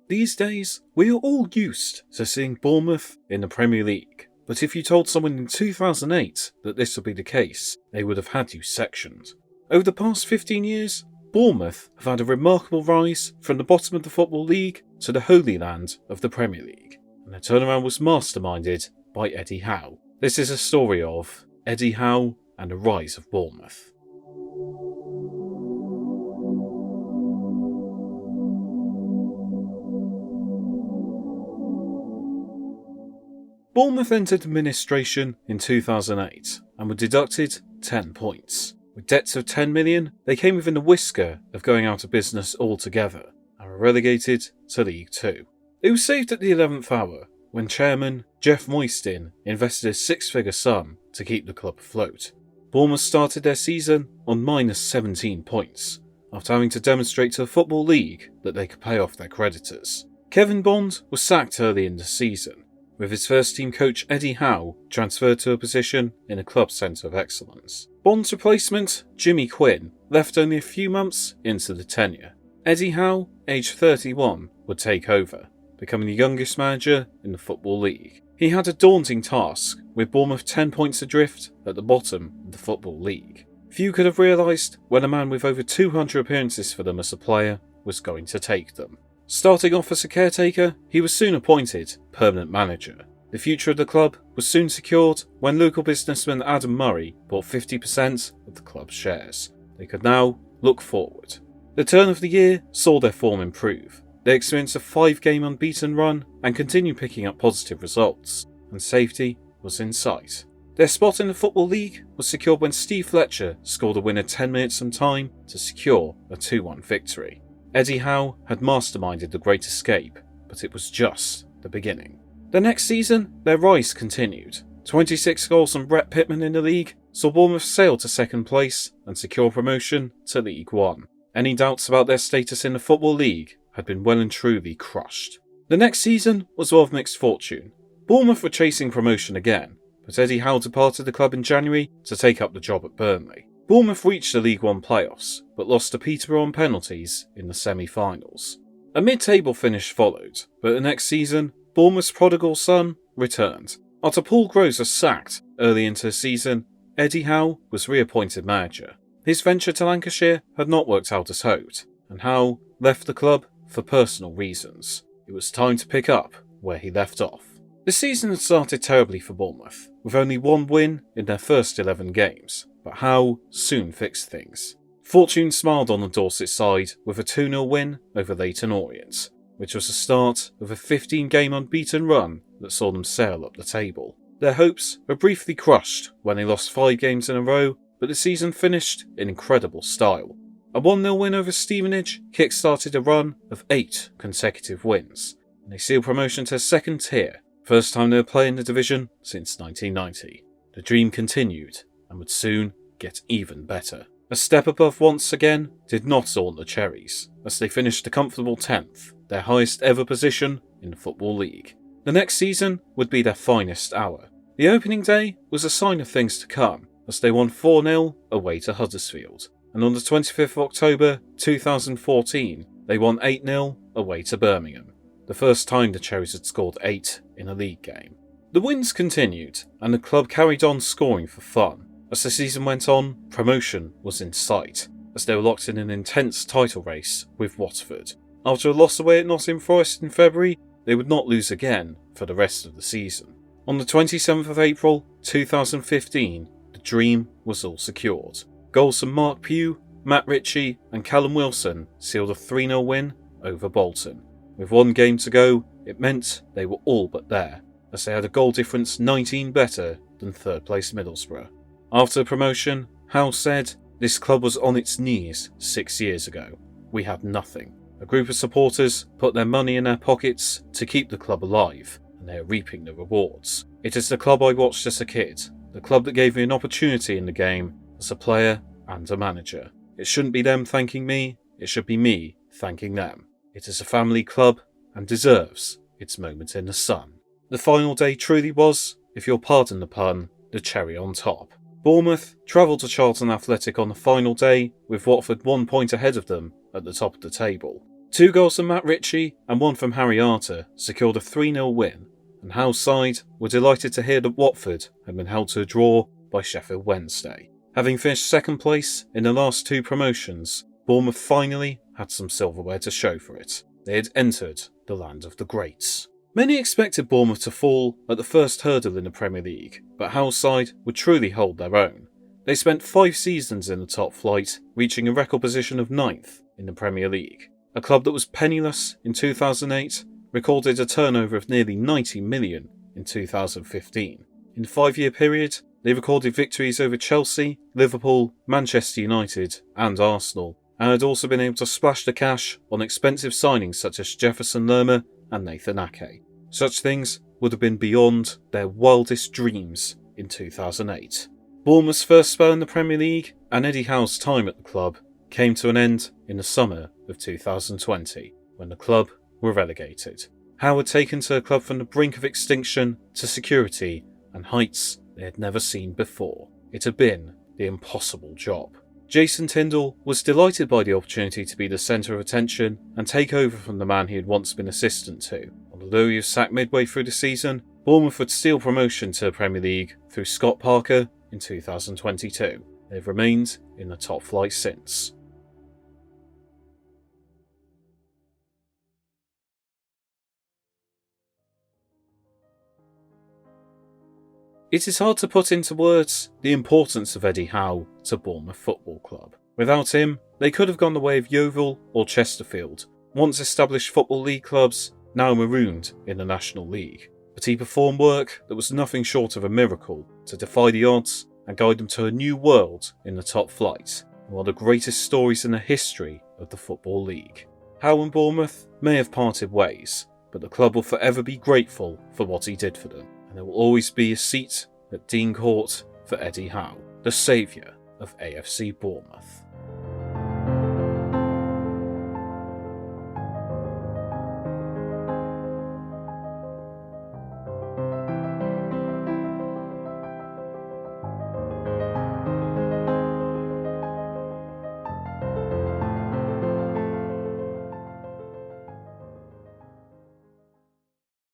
These days, we are all used to seeing Bournemouth in the Premier League, but if you told someone in 2008 that this would be the case, they would have had you sectioned. Over the past 15 years, Bournemouth have had a remarkable rise from the bottom of the Football League to the Holy Land of the Premier League, and their turnaround was masterminded by Eddie Howe. This is a story of Eddie Howe and the rise of Bournemouth. Bournemouth entered administration in 2008 and were deducted 10 points. With debts of 10 million, they came within a whisker of going out of business altogether and were relegated to League Two. It was saved at the 11th hour when chairman Jeff Moistin invested a six-figure sum to keep the club afloat. Bournemouth started their season on minus 17 points, after having to demonstrate to the Football League that they could pay off their creditors. Kevin Bond was sacked early in the season, with his first team coach Eddie Howe transferred to a position in a club centre of excellence. Bond's replacement, Jimmy Quinn, left only a few months into the tenure. Eddie Howe, aged 31, would take over, becoming the youngest manager in the Football League. He had a daunting task, with Bournemouth 10 points adrift at the bottom of the Football League. Few could have realised when a man with over 200 appearances for them as a player was going to take them. Starting off as a caretaker, he was soon appointed permanent manager. The future of the club was soon secured when local businessman Adam Murray bought 50% of the club's shares. They could now look forward. The turn of the year saw their form improve. They experienced a 5-game unbeaten run and continued picking up positive results, and safety was in sight. Their spot in the Football League was secured when Steve Fletcher scored a winner 10 minutes from time to secure a 2-1 victory. Eddie Howe had masterminded the Great Escape, but it was just the beginning. The next season, their rise continued. 26 goals from Brett Pittman in the league saw Bournemouth sail to second place and secure promotion to League One. Any doubts about their status in the Football League had been well and truly crushed. The next season was one of mixed fortune. Bournemouth were chasing promotion again, but Eddie Howe departed the club in January to take up the job at Burnley. Bournemouth reached the League One playoffs, but lost to Peterborough on penalties in the semi-finals. A mid-table finish followed, but the next season, Bournemouth's prodigal son returned. After Paul Groves was sacked early into the season, Eddie Howe was reappointed manager. His venture to Lancashire had not worked out as hoped, and Howe left the club for personal reasons. It was time to pick up where he left off. The season had started terribly for Bournemouth, with only one win in their first 11 games. But Howe soon fixed things. Fortune smiled on the Dorset side with a 2-0 win over Leyton Orient, which was the start of a 15-game unbeaten run that saw them sail up the table. Their hopes were briefly crushed when they lost 5 games in a row, but the season finished in incredible style. A 1-0 win over Stevenage kick-started a run of 8 consecutive wins, and they sealed promotion to second tier, first time they were playing the division since 1990. The dream continued, and would soon get even better. A step above once again did not daunt the Cherries, as they finished a comfortable 10th, their highest ever position in the Football League. The next season would be their finest hour. The opening day was a sign of things to come, as they won 4-0 away to Huddersfield, and on the 25th of October 2014, they won 8-0 away to Birmingham, the first time the Cherries had scored 8 in a league game. The wins continued, and the club carried on scoring for fun. As the season went on, promotion was in sight, as they were locked in an intense title race with Watford. After a loss away at Nottingham Forest in February, they would not lose again for the rest of the season. On the 27th of April 2015, the dream was all secured. Goals from Mark Pugh, Matt Ritchie and Callum Wilson sealed a 3-0 win over Bolton. With 1 game to go, it meant they were all but there, as they had a goal difference 19 better than third place Middlesbrough. After the promotion, Howe said, "This club was on its knees 6 years ago. We had nothing. A group of supporters put their money in their pockets to keep the club alive, and they are reaping the rewards. It is the club I watched as a kid, the club that gave me an opportunity in the game as a player and a manager. It shouldn't be them thanking me, it should be me thanking them. It is a family club and deserves its moment in the sun." The final day truly was, if you'll pardon the pun, the cherry on top. Bournemouth travelled to Charlton Athletic on the final day, with Watford 1 point ahead of them at the top of the table. 2 goals from Matt Ritchie and 1 from Harry Arter secured a 3-0 win, and Howe's side were delighted to hear that Watford had been held to a draw by Sheffield Wednesday. Having finished second place in the last 2 promotions, Bournemouth finally had some silverware to show for it. They had entered the land of the greats. Many expected Bournemouth to fall at the first hurdle in the Premier League, but Howe's side would truly hold their own. They spent 5 seasons in the top flight, reaching a record position of 9th in the Premier League. A club that was penniless in 2008 recorded a turnover of nearly 90 million in 2015. In the 5-year period, they recorded victories over Chelsea, Liverpool, Manchester United and Arsenal, and had also been able to splash the cash on expensive signings such as Jefferson Lerma and Nathan Ake. Such things would have been beyond their wildest dreams in 2008. Bournemouth's first spell in the Premier League and Eddie Howe's time at the club came to an end in the summer of 2020, when the club were relegated. Howe had taken to the club from the brink of extinction to security and heights they had never seen before. It had been the impossible job. Jason Tindall was delighted by the opportunity to be the centre of attention and take over from the man he had once been assistant to. Although he was sacked midway through the season, Bournemouth would steal promotion to the Premier League through Scott Parker in 2022. They have remained in the top flight since. It is hard to put into words the importance of Eddie Howe to Bournemouth Football Club. Without him, they could have gone the way of Yeovil or Chesterfield, once established Football League clubs, now marooned in the National League. But he performed work that was nothing short of a miracle to defy the odds and guide them to a new world in the top flight, and one of the greatest stories in the history of the Football League. Howe and Bournemouth may have parted ways, but the club will forever be grateful for what he did for them, and there will always be a seat at Dean Court for Eddie Howe, the saviour of AFC Bournemouth.